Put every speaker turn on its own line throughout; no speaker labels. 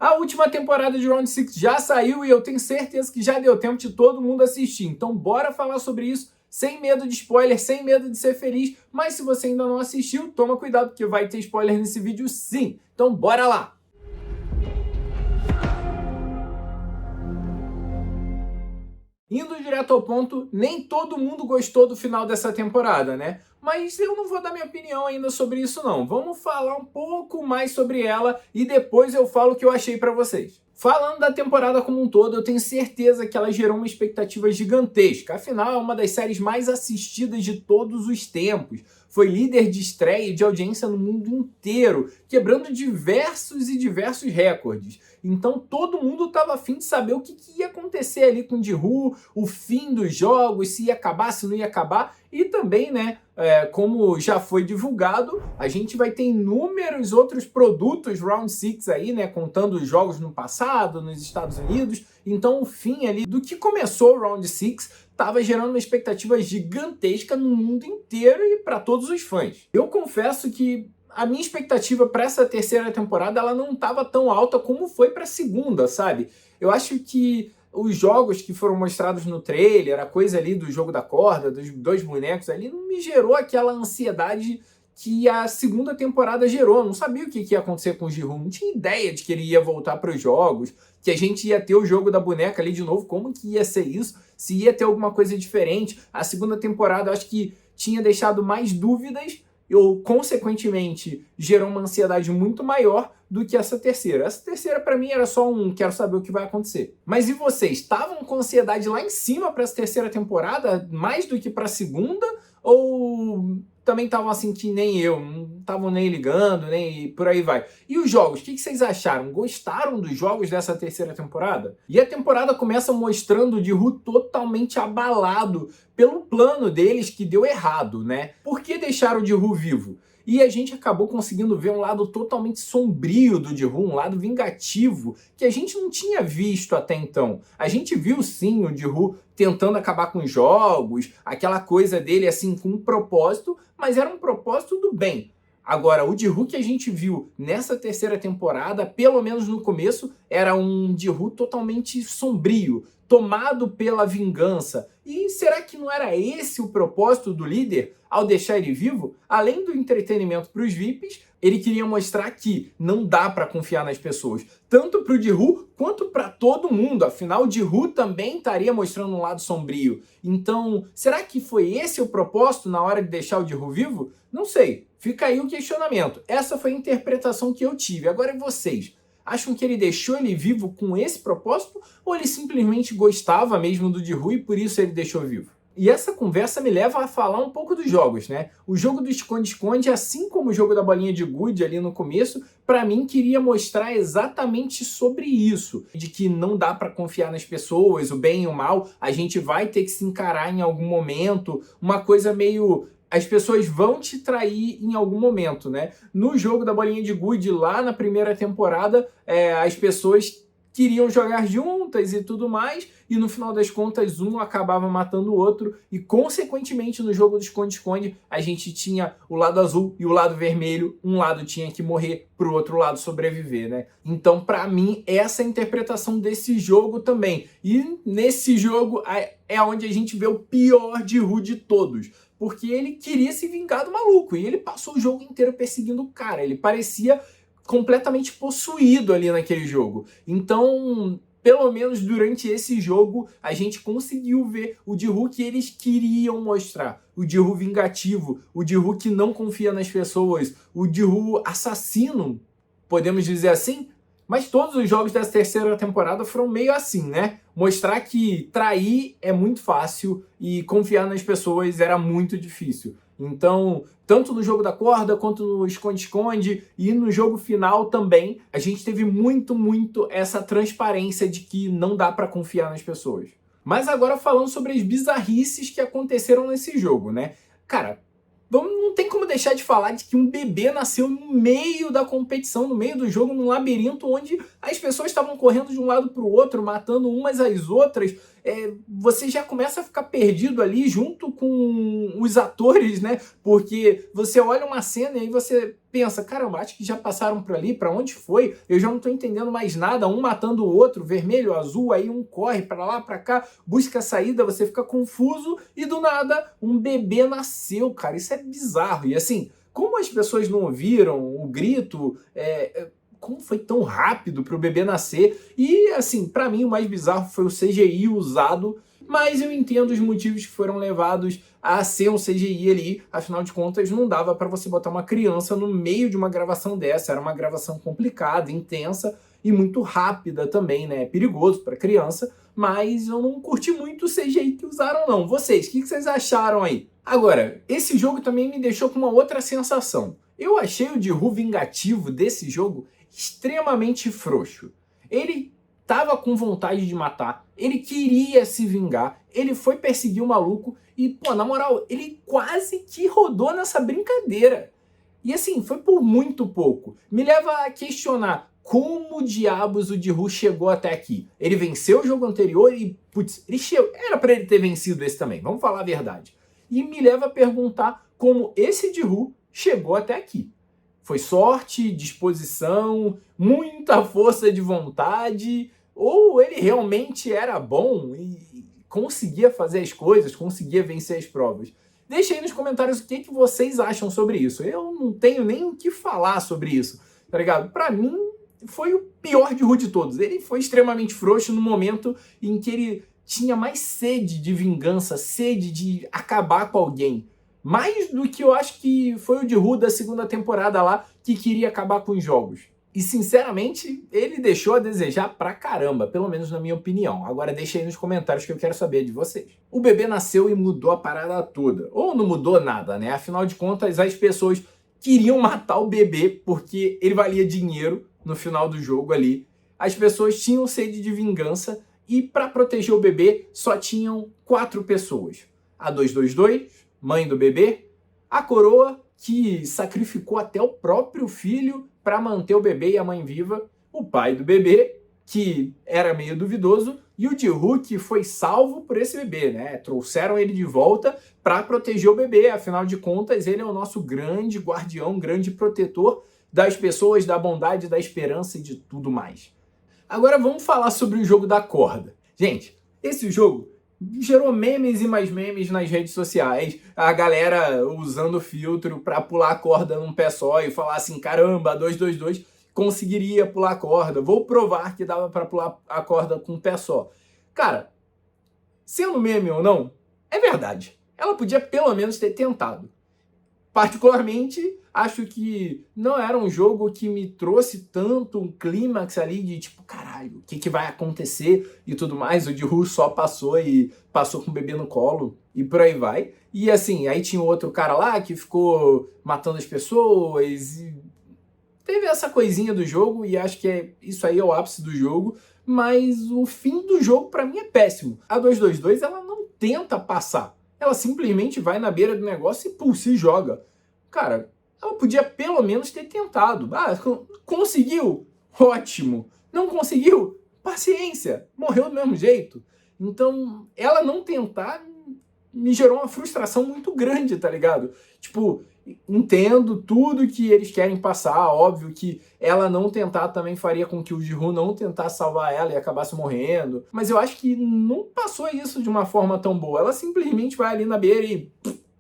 A última temporada de Round 6 já saiu e eu tenho certeza que já deu tempo de todo mundo assistir. Então bora falar sobre isso sem medo de spoiler, sem medo de ser feliz. Mas se você ainda não assistiu, toma cuidado porque vai ter spoiler nesse vídeo sim. Então bora lá! Indo direto ao ponto, nem todo mundo gostou do final dessa temporada, né? Mas eu não vou dar minha opinião ainda sobre isso não. Vamos falar um pouco mais sobre ela e depois eu falo o que eu achei pra vocês. Falando da temporada como um todo, eu tenho certeza que ela gerou uma expectativa gigantesca. Afinal, é uma das séries mais assistidas de todos os tempos. Foi líder de estreia e de audiência no mundo inteiro, quebrando diversos recordes. Então todo mundo estava afim de saber o que ia acontecer ali com Ji-Woo, o fim dos jogos, se ia acabar, se não ia acabar. E também, né, como já foi divulgado, a gente vai ter inúmeros outros produtos Round 6 aí, né, contando os jogos no passado, nos Estados Unidos. Então o fim ali do que começou o Round 6 estava gerando uma expectativa gigantesca no mundo inteiro e para todos os fãs. Eu confesso que a minha expectativa para essa terceira temporada ela não estava tão alta como foi para a segunda, sabe? Eu acho que os jogos que foram mostrados no trailer, a coisa ali do jogo da corda, dos dois bonecos ali, não me gerou aquela ansiedade que a segunda temporada gerou. Eu não sabia o que ia acontecer com o Ji-Woo, não tinha ideia de que ele ia voltar para os jogos, que a gente ia ter o jogo da boneca ali de novo, como que ia ser isso, se ia ter alguma coisa diferente. A segunda temporada eu acho que tinha deixado mais dúvidas, ou consequentemente gerou uma ansiedade muito maior do que essa terceira. Essa terceira para mim era só um quero saber o que vai acontecer. Mas e vocês, estavam com ansiedade lá em cima para essa terceira temporada, mais do que para a segunda? Ou também estavam assim que nem eu, não estavam nem ligando, nem por aí vai? E os jogos, o que vocês acharam? Gostaram dos jogos dessa terceira temporada? E a temporada começa mostrando o Ji-Woo totalmente abalado pelo plano deles que deu errado, né? Por que deixaram o Ji-Woo vivo? E a gente acabou conseguindo ver um lado totalmente sombrio do Ji-Woo, um lado vingativo, que a gente não tinha visto até então. A gente viu sim o Ji-Woo tentando acabar com os jogos, aquela coisa dele assim com um propósito, mas era um propósito do bem. Agora, o Ji-Woo que a gente viu nessa terceira temporada, pelo menos no começo, era um Ji-Woo totalmente sombrio, tomado pela vingança. E será que não era esse o propósito do líder ao deixar ele vivo? Além do entretenimento para os VIPs, ele queria mostrar que não dá para confiar nas pessoas, tanto para o Ji-Woo quanto para todo mundo. Afinal, o Ji-Woo também estaria mostrando um lado sombrio. Então, será que foi esse o propósito na hora de deixar o Ji-Woo vivo? Não sei. Fica aí o questionamento. Essa foi a interpretação que eu tive. Agora, e vocês? Acham que ele deixou ele vivo com esse propósito ou ele simplesmente gostava mesmo do Ji-Woo e por isso ele deixou vivo? E essa conversa me leva a falar um pouco dos jogos, né? O jogo do esconde-esconde, assim como o jogo da bolinha de gude ali no começo, para mim queria mostrar exatamente sobre isso, de que não dá para confiar nas pessoas, o bem e o mal, a gente vai ter que se encarar em algum momento, uma coisa meio... as pessoas vão te trair em algum momento, né? No jogo da bolinha de gude, lá na primeira temporada, as pessoas queriam jogar juntas e tudo mais, e no final das contas um acabava matando o outro, e consequentemente no jogo do esconde-esconde a gente tinha o lado azul e o lado vermelho, um lado tinha que morrer pro outro lado sobreviver, né? Então pra mim essa é a interpretação desse jogo também, e nesse jogo é onde a gente vê o pior Ji-Woo de todos, porque ele queria se vingar do maluco, e ele passou o jogo inteiro perseguindo o cara, ele parecia completamente possuído ali naquele jogo. Então, pelo menos durante esse jogo, a gente conseguiu ver o Ji-Woo que eles queriam mostrar. O Ji-Woo vingativo, o Ji-Woo que não confia nas pessoas, o Ji-Woo assassino, podemos dizer assim. Mas todos os jogos dessa terceira temporada foram meio assim, né? Mostrar que trair é muito fácil e confiar nas pessoas era muito difícil. Então, tanto no jogo da corda, quanto no esconde-esconde e no jogo final também, a gente teve muito essa transparência de que não dá para confiar nas pessoas. Mas agora falando sobre as bizarrices que aconteceram nesse jogo, né? Cara, não tem como deixar de falar de que um bebê nasceu no meio da competição, no meio do jogo, num labirinto onde as pessoas estavam correndo de um lado para o outro, matando umas às outras. Você já começa a ficar perdido ali junto com os atores, né? Porque você olha uma cena e aí você pensa, caramba, acho que já passaram por ali, pra onde foi? Eu já não tô entendendo mais nada, um matando o outro, vermelho, azul, aí um corre pra lá, pra cá, busca a saída, você fica confuso e do nada um bebê nasceu, cara, isso é bizarro. E assim, como as pessoas não ouviram o grito, como foi tão rápido para o bebê nascer? E assim, para mim o mais bizarro foi o CGI usado, mas eu entendo os motivos que foram levados a ser um CGI ali, afinal de contas não dava para você botar uma criança no meio de uma gravação dessa, era uma gravação complicada, intensa e muito rápida também, né? É perigoso para criança, mas eu não curti muito o CGI que usaram não. Vocês, o que vocês acharam aí? Agora, esse jogo também me deixou com uma outra sensação. Eu achei o Jihu vingativo desse jogo extremamente frouxo. Ele tava com vontade de matar, ele queria se vingar, ele foi perseguir o maluco e, pô, na moral, ele quase que rodou nessa brincadeira. E assim, foi por muito pouco. Me leva a questionar como diabos o Jihu chegou até aqui. Ele venceu o jogo anterior e, putz, era pra ele ter vencido esse também, vamos falar a verdade. E me leva a perguntar como esse Jihu chegou até aqui. Foi sorte, disposição, muita força de vontade, ou ele realmente era bom e conseguia fazer as coisas, conseguia vencer as provas? Deixa aí nos comentários o que vocês acham sobre isso. Eu não tenho nem o que falar sobre isso, tá ligado? Pra mim, foi o pior Jihu de todos. Ele foi extremamente frouxo no momento em que ele tinha mais sede de vingança, sede de acabar com alguém. Mais do que eu acho que foi o Jihu da segunda temporada lá, que queria acabar com os jogos. E sinceramente, ele deixou a desejar pra caramba, pelo menos na minha opinião. Agora deixa aí nos comentários que eu quero saber de vocês. O bebê nasceu e mudou a parada toda. Ou não mudou nada, né? Afinal de contas, as pessoas queriam matar o bebê porque ele valia dinheiro no final do jogo ali. As pessoas tinham sede de vingança e para proteger o bebê só tinham 4 pessoas. A 222, mãe do bebê, a coroa, que sacrificou até o próprio filho para manter o bebê e a mãe viva, o pai do bebê, que era meio duvidoso, e o Jihu, que foi salvo por esse bebê, né? Trouxeram ele de volta para proteger o bebê, afinal de contas, ele é o nosso grande guardião, grande protetor das pessoas, da bondade, da esperança e de tudo mais. Agora vamos falar sobre o jogo da corda. Gente, esse jogo gerou memes e mais memes nas redes sociais, a galera usando filtro para pular a corda num pé só e falar assim, caramba, a 222 conseguiria pular a corda, vou provar que dava para pular a corda com um pé só. Cara, sendo meme ou não, é verdade. Ela podia pelo menos ter tentado. Particularmente, acho que não era um jogo que me trouxe tanto um clímax ali de tipo, caralho, o que vai acontecer e tudo mais. O Jihu só passou e passou com o bebê no colo e por aí vai. E assim, aí tinha outro cara lá que ficou matando as pessoas e teve essa coisinha do jogo e acho que isso aí é o ápice do jogo, mas o fim do jogo pra mim é péssimo. A 222 ela não tenta passar. Ela simplesmente vai na beira do negócio e pum, se joga. Cara, ela podia pelo menos ter tentado. Ah, conseguiu? Ótimo. Não conseguiu? Paciência. Morreu do mesmo jeito. Então, ela não tentar me gerou uma frustração muito grande, tá ligado? Tipo, entendo tudo que eles querem passar, óbvio que ela não tentar também faria com que o Jihu não tentasse salvar ela e acabasse morrendo, mas eu acho que não passou isso de uma forma tão boa. Ela simplesmente vai ali na beira e,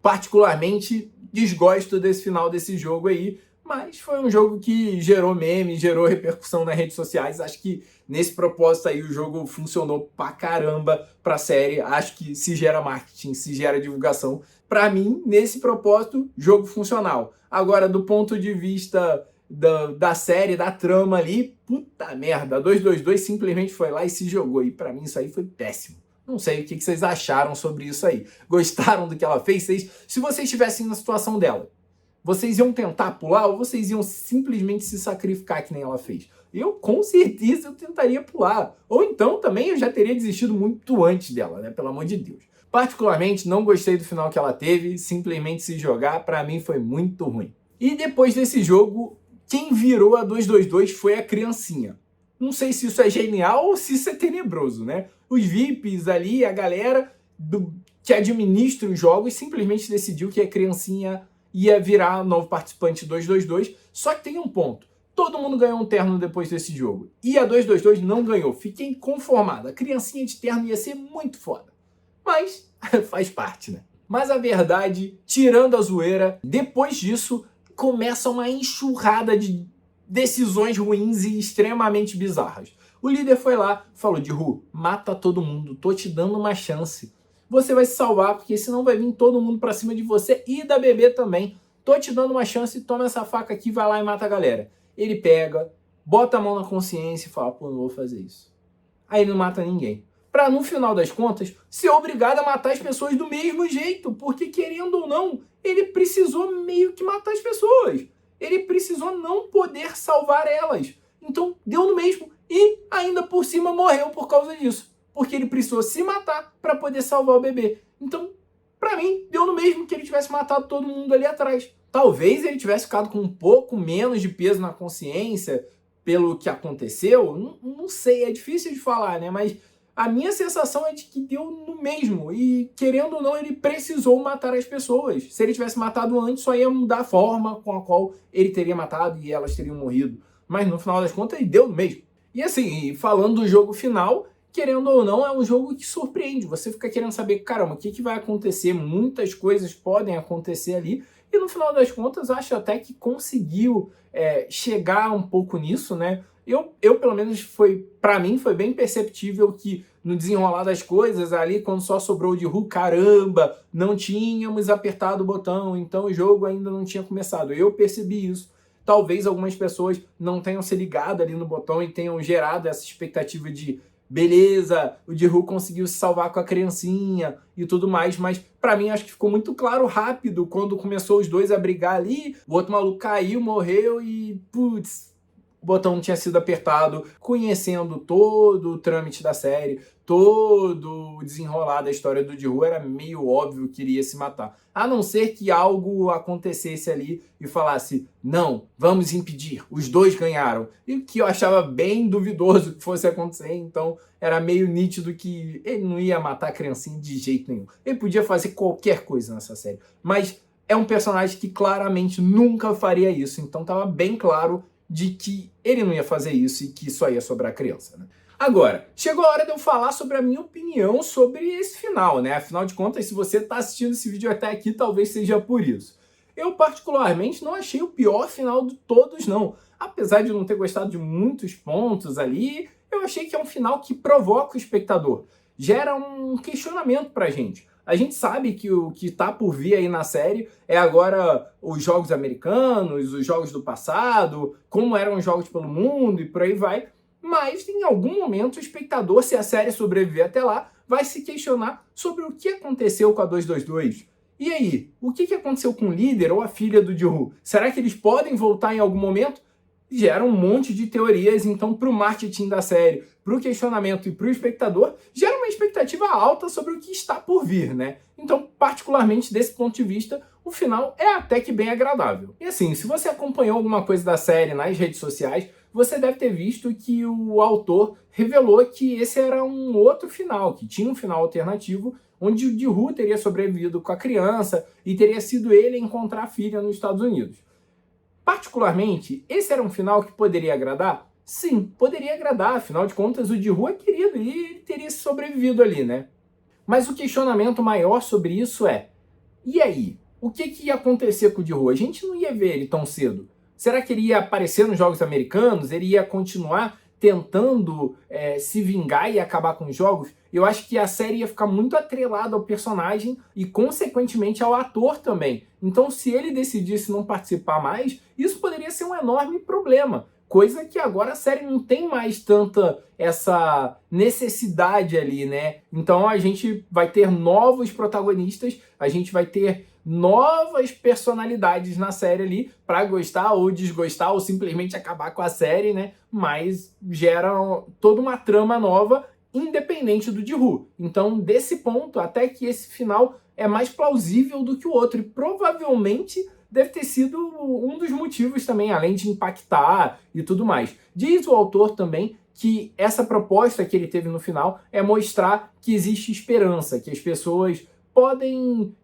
particularmente, desgosto desse final desse jogo aí, mas foi um jogo que gerou meme, gerou repercussão nas redes sociais. Acho que nesse propósito aí o jogo funcionou pra caramba pra série. Acho que se gera marketing, se gera divulgação. Pra mim, nesse propósito, jogo funcional. Agora, do ponto de vista da série, da trama ali, puta merda, a 222 simplesmente foi lá e se jogou. E pra mim isso aí foi péssimo. Não sei o que vocês acharam sobre isso aí. Gostaram do que ela fez? Se vocês estivessem na situação dela, vocês iam tentar pular ou vocês iam simplesmente se sacrificar que nem ela fez? Eu, com certeza, eu tentaria pular. Ou então, também, eu já teria desistido muito antes dela, né? Pelo amor de Deus. Particularmente, não gostei do final que ela teve. Simplesmente se jogar, pra mim, foi muito ruim. E depois desse jogo, quem virou a 222 foi a criancinha. Não sei se isso é genial ou se isso é tenebroso, né? Os VIPs ali, a galera que administra os jogos, simplesmente decidiu que a criancinha ia virar novo participante 222, só que tem um ponto. Todo mundo ganhou um terno depois desse jogo. E a 222 não ganhou. Fiquei inconformado. A criancinha de terno ia ser muito foda. Mas faz parte, né? Mas a verdade, tirando a zoeira, depois disso começa uma enxurrada de decisões ruins e extremamente bizarras. O líder foi lá, falou: Jihu, mata todo mundo, tô te dando uma chance. Você vai se salvar, porque senão vai vir todo mundo pra cima de você e da bebê também. Tô te dando uma chance, toma essa faca aqui, vai lá e mata a galera. Ele pega, bota a mão na consciência e fala: pô, não vou fazer isso. Aí ele não mata ninguém. Pra, no final das contas, ser obrigado a matar as pessoas do mesmo jeito, porque, querendo ou não, ele precisou meio que matar as pessoas. Ele precisou não poder salvar elas. Então, deu no mesmo. E, ainda por cima, morreu por causa disso. Porque ele precisou se matar para poder salvar o bebê. Então, pra mim, deu no mesmo que ele tivesse matado todo mundo ali atrás. Talvez ele tivesse ficado com um pouco menos de peso na consciência pelo que aconteceu. Não sei, é difícil de falar, né? Mas a minha sensação é de que deu no mesmo. E, querendo ou não, ele precisou matar as pessoas. Se ele tivesse matado antes, só ia mudar a forma com a qual ele teria matado e elas teriam morrido. Mas, no final das contas, ele deu no mesmo. E assim, falando do jogo final, querendo ou não, é um jogo que surpreende. Você fica querendo saber, caramba, o que vai acontecer? Muitas coisas podem acontecer ali. E no final das contas, acho até que conseguiu chegar um pouco nisso, né? Eu pelo menos, para mim, foi bem perceptível que no desenrolar das coisas, ali, quando só sobrou o Jihu, caramba, não tínhamos apertado o botão, então o jogo ainda não tinha começado. Eu percebi isso. Talvez algumas pessoas não tenham se ligado ali no botão e tenham gerado essa expectativa de beleza, o Jihu conseguiu se salvar com a criancinha e tudo mais, mas pra mim acho que ficou muito claro rápido quando começou os dois a brigar ali, o outro maluco caiu, morreu e putz, o botão não tinha sido apertado. Conhecendo todo o trâmite da série, todo o desenrolar da história do Jihu, era meio óbvio que iria se matar. A não ser que algo acontecesse ali e falasse: não, vamos impedir, os dois ganharam. E que eu achava bem duvidoso que fosse acontecer, então era meio nítido que ele não ia matar a criancinha de jeito nenhum. Ele podia fazer qualquer coisa nessa série, mas é um personagem que claramente nunca faria isso, então estava bem claro de que ele não ia fazer isso e que só ia sobrar criança, né? Agora, chegou a hora de eu falar sobre a minha opinião sobre esse final, né? Afinal de contas, se você está assistindo esse vídeo até aqui, talvez seja por isso. Eu, particularmente, não achei o pior final de todos, não. Apesar de não ter gostado de muitos pontos ali, eu achei que é um final que provoca o espectador. Gera um questionamento pra gente. A gente sabe que o que tá por vir aí na série é agora os jogos americanos, os jogos do passado, como eram os jogos pelo mundo e por aí vai. Mas em algum momento o espectador, se a série sobreviver até lá, vai se questionar sobre o que aconteceu com a 222. E aí, o que aconteceu com o líder ou a filha do Jihu? Será que eles podem voltar em algum momento? Gera um monte de teorias, então para o marketing da série, para o questionamento e para o espectador, gera uma expectativa alta sobre o que está por vir, né? Então, particularmente desse ponto de vista, o final é até que bem agradável. E assim, se você acompanhou alguma coisa da série nas redes sociais, você deve ter visto que o autor revelou que esse era um outro final, que tinha um final alternativo, onde o Jihu teria sobrevivido com a criança e teria sido ele encontrar a filha nos Estados Unidos. Particularmente, esse era um final que poderia agradar? Sim, poderia agradar, afinal de contas o Jihu é querido e ele teria sobrevivido ali, né? Mas o questionamento maior sobre isso é: e aí? O que ia acontecer com o Jihu? A gente não ia ver ele tão cedo. Será que ele ia aparecer nos jogos americanos? Ele ia continuar tentando se vingar e acabar com os jogos? Eu acho que a série ia ficar muito atrelada ao personagem e, consequentemente, ao ator também. Então, se ele decidisse não participar mais, isso poderia ser um enorme problema. Coisa que agora a série não tem mais tanta essa necessidade ali, né? Então a gente vai ter novos protagonistas, a gente vai ter novas personalidades na série ali para gostar ou desgostar ou simplesmente acabar com a série, né? Mas gera toda uma trama nova independente do Jihu. Então, desse ponto, até que esse final é mais plausível do que o outro e provavelmente deve ter sido um dos motivos também, além de impactar e tudo mais. Diz o autor também que essa proposta que ele teve no final é mostrar que existe esperança, que as pessoas podem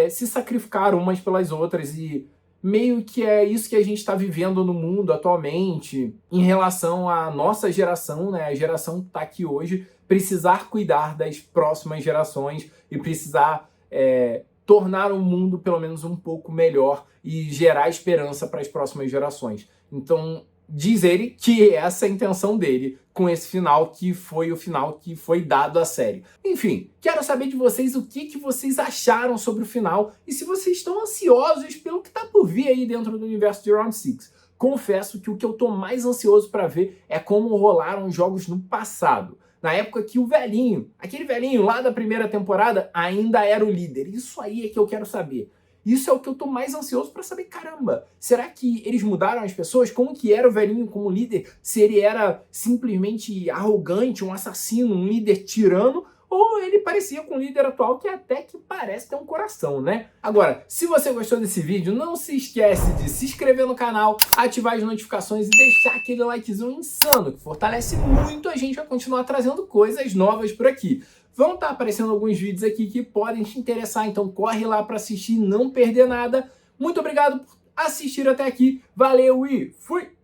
se sacrificar umas pelas outras, e meio que é isso que a gente está vivendo no mundo atualmente em relação à nossa geração, né? A geração que está aqui hoje, precisar cuidar das próximas gerações e precisar tornar o mundo pelo menos um pouco melhor e gerar esperança para as próximas gerações. Então, diz ele que essa é a intenção dele com esse final, que foi o final que foi dado à série. Enfim, quero saber de vocês o que vocês acharam sobre o final e se vocês estão ansiosos pelo que está por vir aí dentro do universo de Round 6. Confesso que o que eu estou mais ansioso para ver é como rolaram os jogos no passado. Na época que o velhinho, aquele velhinho lá da primeira temporada, ainda era o líder. Isso aí é que eu quero saber. Isso é o que eu tô mais ansioso para saber. Caramba, será que eles mudaram as pessoas? Como que era o velhinho como líder? Se ele era simplesmente arrogante, um assassino, um líder tirano, ou ele parecia com o líder atual que até que parece ter um coração, né? Agora, se você gostou desse vídeo, não se esquece de se inscrever no canal, ativar as notificações e deixar aquele likezão insano, que fortalece muito a gente a continuar trazendo coisas novas por aqui. Vão estar aparecendo alguns vídeos aqui que podem te interessar, então corre lá para assistir e não perder nada. Muito obrigado por assistir até aqui, valeu e fui!